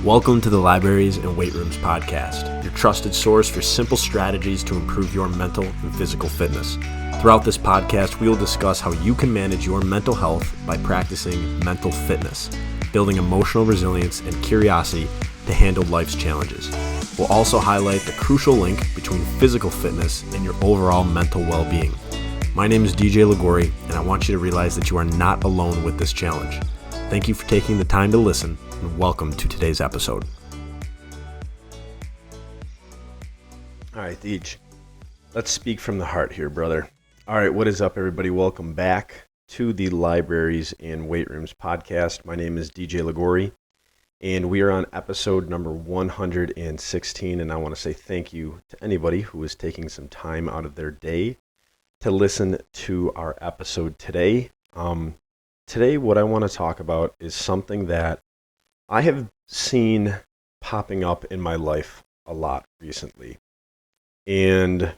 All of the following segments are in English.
Welcome to the Libraries and Weight Rooms podcast, your trusted source for simple strategies to improve your mental and physical fitness. Throughout this podcast, we will discuss how you can manage your mental health by practicing mental fitness, building emotional resilience and curiosity to handle life's challenges. We'll also highlight the crucial link between physical fitness and your overall mental well-being. My name is DJ Ligori, and I want you to realize that you are not alone with this challenge. Thank you for taking the time to listen, and welcome to today's episode. All right, Deej, let's speak from the heart here, brother. All right, what is up, everybody? Welcome back to the Libraries and Weight Rooms podcast. My name is DJ Ligori, and we are on episode number 116, and I want to say thank you to anybody who is taking some time out of their day to listen to our episode today. Today, what I want to talk about is something that I have seen popping up in my life a lot recently. And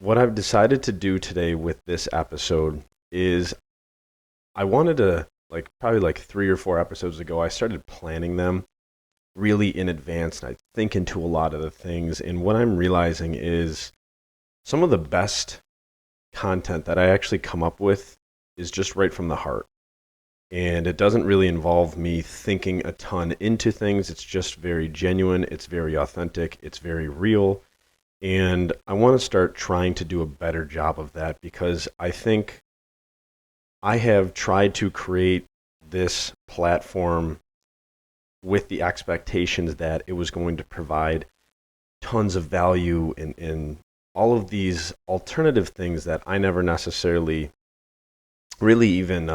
what I've decided to do today with this episode is I wanted to, probably 3 or 4 episodes ago, I started planning them really in advance, and I think into a lot of the things. And what I'm realizing is some of the best content that I actually come up with is just right from the heart. And it doesn't really involve me thinking a ton into things. It's just very genuine. It's very authentic. It's very real. And I want to start trying to do a better job of that, because I think I have tried to create this platform with the expectations that it was going to provide tons of value in all of these alternative things that I never necessarily really even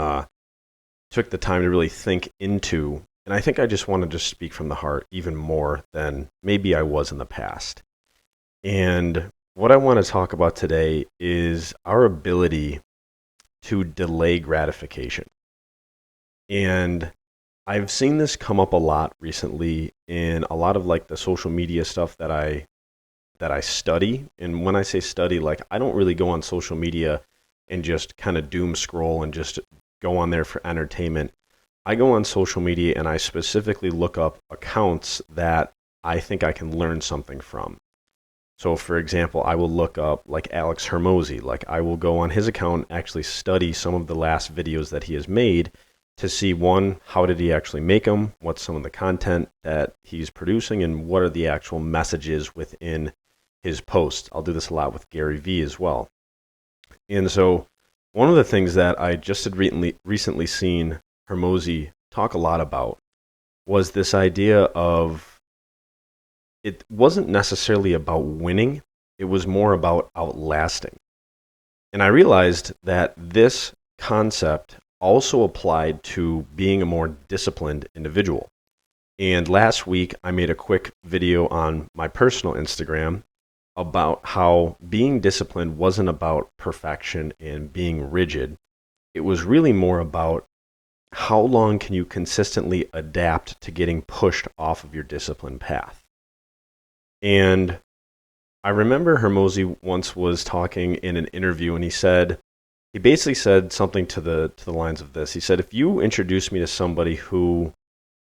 took the time to really think into. And I think I just wanted to speak from the heart even more than maybe I was in the past. And what I want to talk about today is our ability to delay gratification. And I've seen this come up a lot recently in a lot of the social media stuff that I study. And when I say study, I don't really go on social media and just kind of doom scroll and just go on there for entertainment. I go on social media and I specifically look up accounts that I think I can learn something from. So for example, I will look up Alex Hormozi. I will go on his account and actually study some of the last videos that he has made to see, one, how did he actually make them? What's some of the content that he's producing, and what are the actual messages within his posts? I'll do this a lot with Gary Vee as well. And so one of the things that I just had recently seen Hormozi talk a lot about was this idea of, it wasn't necessarily about winning, it was more about outlasting. And I realized that this concept also applied to being a more disciplined individual. And last week, I made a quick video on my personal Instagram about how being disciplined wasn't about perfection and being rigid. It was really more about how long can you consistently adapt to getting pushed off of your discipline path. And I remember Hormozi once was talking in an interview, and he basically said something to the lines of this. He said, if you introduce me to somebody who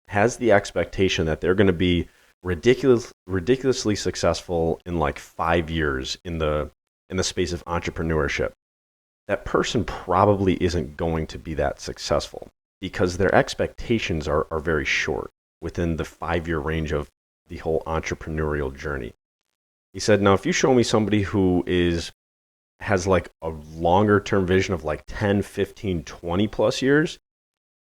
has the expectation that they're going to be ridiculously successful in 5 years in the space of entrepreneurship, that person probably isn't going to be that successful, because their expectations are very short within the 5-year range of the whole entrepreneurial journey. He said, now if you show me somebody who has a longer term vision of 10, 15, 20 plus years,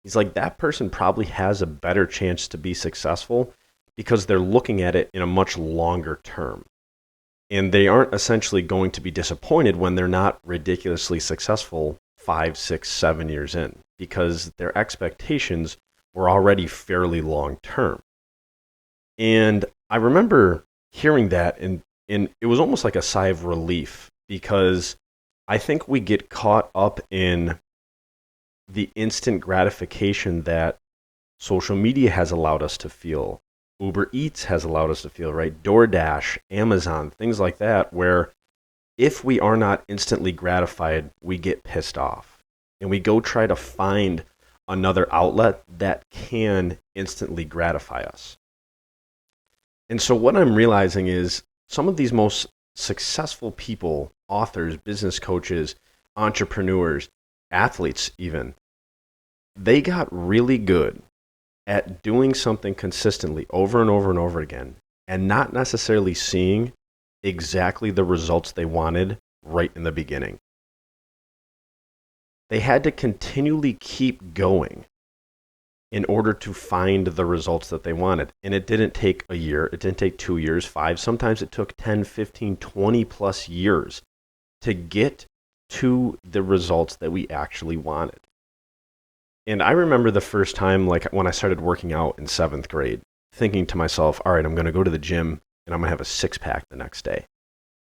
he's that person probably has a better chance to be successful, because they're looking at it in a much longer term. And they aren't essentially going to be disappointed when they're not ridiculously successful 5, 6, 7 years in, because their expectations were already fairly long term. And I remember hearing that, and it was almost like a sigh of relief, because I think we get caught up in the instant gratification that social media has allowed us to feel. Uber Eats has allowed us to feel, right? DoorDash, Amazon, things like that, where if we are not instantly gratified, we get pissed off. And we go try to find another outlet that can instantly gratify us. And so what I'm realizing is some of these most successful people, authors, business coaches, entrepreneurs, athletes even, they got really good at doing something consistently over and over and over again and not necessarily seeing exactly the results they wanted right in the beginning. They had to continually keep going in order to find the results that they wanted. And it didn't take a year, it didn't take 2 years, 5, sometimes it took 10, 15, 20 plus years to get to the results that we actually wanted. And I remember the first time, like when I started working out in 7th grade, thinking to myself, all right, I'm going to go to the gym and I'm going to have a 6-pack the next day.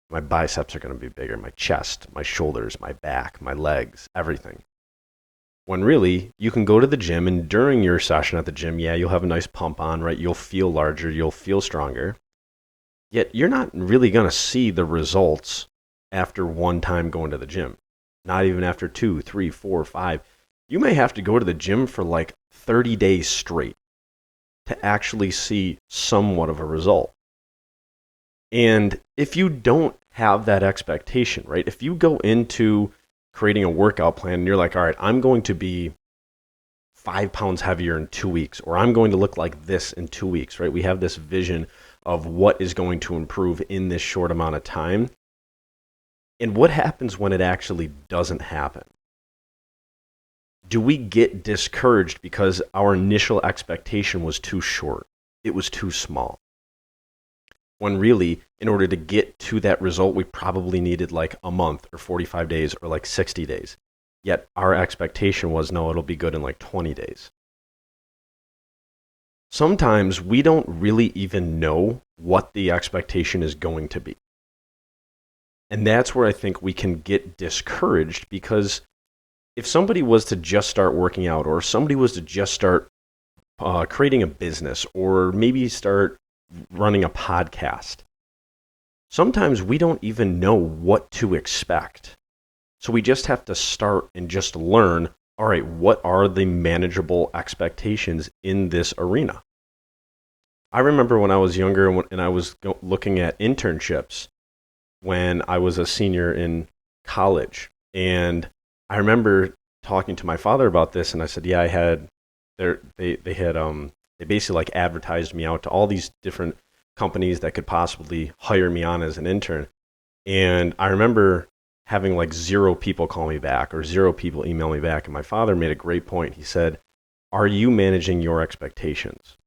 My biceps are going to be bigger, my chest, my shoulders, my back, my legs, everything. When really, you can go to the gym and during your session at the gym, yeah, you'll have a nice pump on, right? You'll feel larger, you'll feel stronger. Yet you're not really going to see the results after one time going to the gym. Not even after 2, 3, 4, 5. You may have to go to the gym for like 30 days straight to actually see somewhat of a result. And if you don't have that expectation, right? If you go into creating a workout plan and you're like, all right, I'm going to be 5 pounds heavier in 2 weeks, or I'm going to look like this in 2 weeks, right? We have this vision of what is going to improve in this short amount of time. And what happens when it actually doesn't happen? Do we get discouraged because our initial expectation was too short? It was too small. When really, in order to get to that result, we probably needed like a month or 45 days or like 60 days. Yet our expectation was, no, it'll be good in like 20 days. Sometimes we don't really even know what the expectation is going to be. And that's where I think we can get discouraged, because if somebody was to just start working out, or if somebody was to just start creating a business, or maybe start running a podcast, sometimes we don't even know what to expect. So we just have to start and just learn, all right, what are the manageable expectations in this arena? I remember when I was younger and I was looking at internships when I was a senior in college. And I remember talking to my father about this, and I said, yeah, I had, they basically like advertised me out to all these different companies that could possibly hire me on as an intern. And I remember having like 0 people call me back or 0 people email me back. And my father made a great point. He said, are you managing your expectations?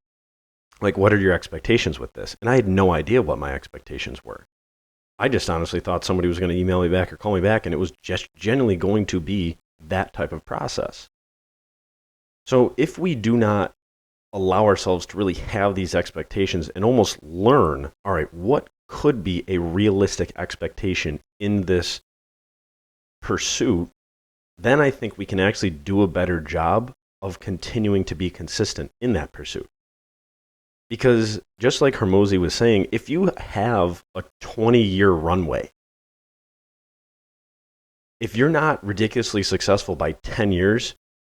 Like, what are your expectations with this? And I had no idea what my expectations were. I just honestly thought somebody was going to email me back or call me back, and it was just generally going to be that type of process. So if we do not allow ourselves to really have these expectations and almost learn, all right, what could be a realistic expectation in this pursuit, then I think we can actually do a better job of continuing to be consistent in that pursuit. Because just like Hormozi was saying, if you have a 20-year runway, if you're not ridiculously successful by 10 years,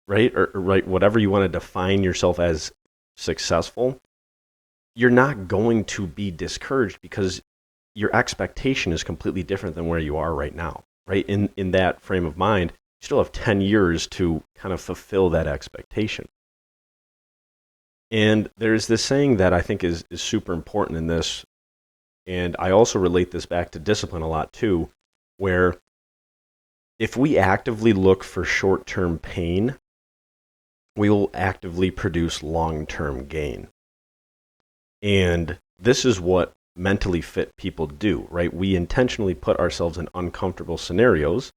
right, or right, whatever you want to define yourself as successful, you're not going to be discouraged because your expectation is completely different than where you are right now, right? In that frame of mind, you still have 10 years to kind of fulfill that expectation. And there's this saying that I think is super important in this, and I also relate this back to discipline a lot too, where if we actively look for short-term pain, we will actively produce long-term gain. And this is what mentally fit people do, right? We intentionally put ourselves in uncomfortable scenarios,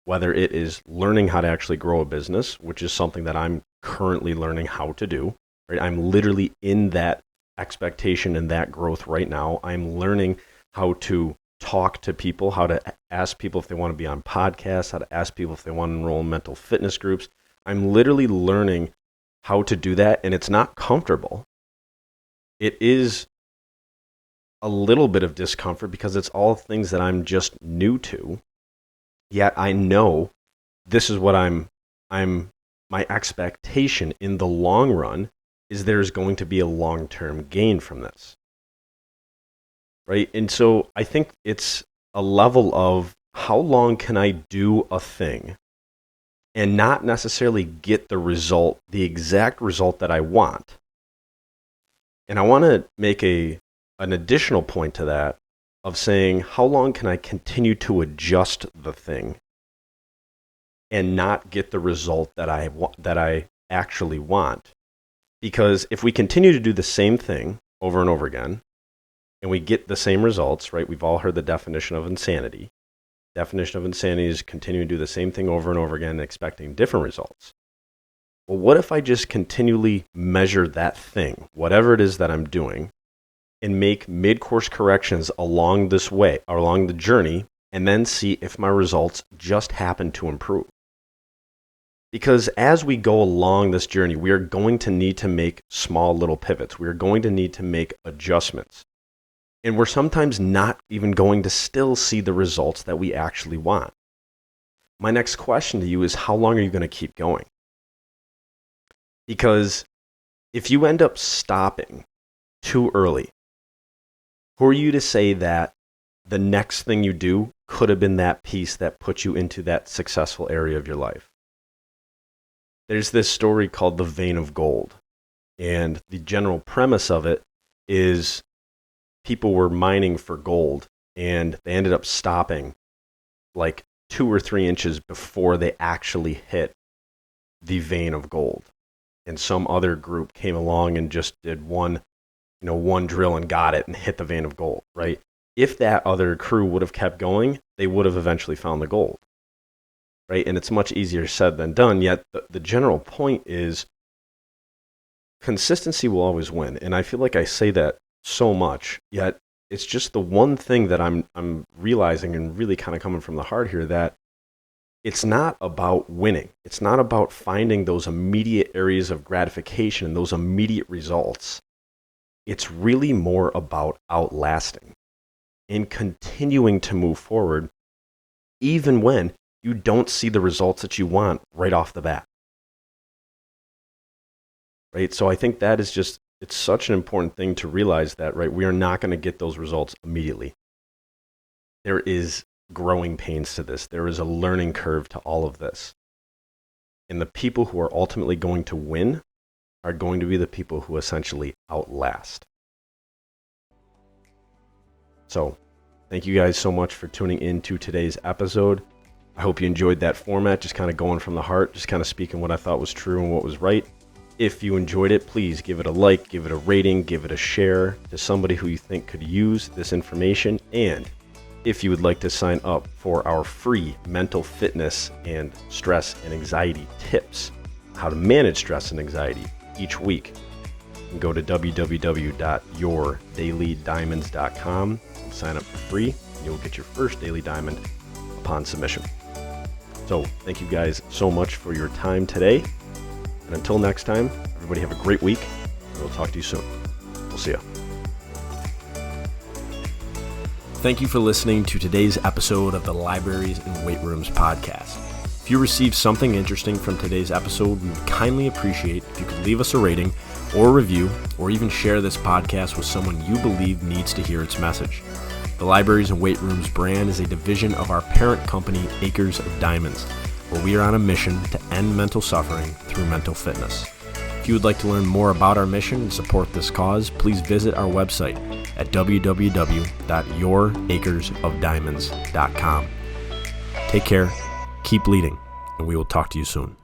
whether it is learning how to actually grow a business, which is something that I'm currently learning how to do. Right? I'm literally in that expectation and that growth right now. I'm learning how to talk to people, how to ask people if they want to be on podcasts, how to ask people if they want to enroll in mental fitness groups. I'm literally learning how to do that, and it's not comfortable. It is a little bit of discomfort because it's all things that I'm just new to. Yet I know this is what my expectation in the long run is there's going to be a long-term gain from this. right? And so I think it's a level of how long can I do a thing and not necessarily get the exact result that I want. And I want to make an additional point to that of saying, how long can I continue to adjust the thing and not get the result that I actually want? Because if we continue to do the same thing over and over again, and we get the same results, right? We've all heard the definition of insanity. Definition of insanity is continuing to do the same thing over and over again, expecting different results. Well, what if I just continually measure that thing, whatever it is that I'm doing, and make mid-course corrections along this way, or along the journey, and then see if my results just happen to improve? Because as we go along this journey, we are going to need to make small little pivots. We are going to need to make adjustments. And we're sometimes not even going to still see the results that we actually want. My next question to you is, how long are you going to keep going? Because if you end up stopping too early, who are you to say that the next thing you do could have been that piece that put you into that successful area of your life? There's this story called The Vein of Gold. And the general premise of it is people were mining for gold, and they ended up stopping like 2 or 3 inches before they actually hit the vein of gold. And some other group came along and just did one drill and got it and hit the vein of gold, right? If that other crew would have kept going, they would have eventually found the gold, right? And it's much easier said than done, yet the general point is consistency will always win. And I feel like I say that so much, yet it's just the one thing that I'm realizing, and really kind of coming from the heart here, that it's not about winning. It's not about finding those immediate areas of gratification and those immediate results. It's really more about outlasting and continuing to move forward even when you don't see the results that you want right off the bat. Right? So I think that is just, it's such an important thing to realize that, right? We are not going to get those results immediately. There is growing pains to this. There is a learning curve to all of this. And the people who are ultimately going to win are going to be the people who essentially outlast. So, thank you guys so much for tuning in to today's episode. I hope you enjoyed that format, just kind of going from the heart, just kind of speaking what I thought was true and what was right. If you enjoyed it, please give it a like, give it a rating, give it a share to somebody who you think could use this information. And if you would like to sign up for our free mental fitness and stress and anxiety tips, how to manage stress and anxiety each week, you can go to www.yourdailydiamonds.com and sign up for free. And you'll get your first daily diamond upon submission. So thank you guys so much for your time today. And until next time, everybody have a great week, and we'll talk to you soon. We'll see you. Thank you for listening to today's episode of the Libraries and Weight Rooms podcast. If you received something interesting from today's episode, we would kindly appreciate if you could leave us a rating or a review, or even share this podcast with someone you believe needs to hear its message. The Libraries and Weight Rooms brand is a division of our parent company, Acres of Diamonds, where we are on a mission to end mental suffering through mental fitness. If you would like to learn more about our mission and support this cause, please visit our website at www.youracresofdiamonds.com. Take care, keep leading, and we will talk to you soon.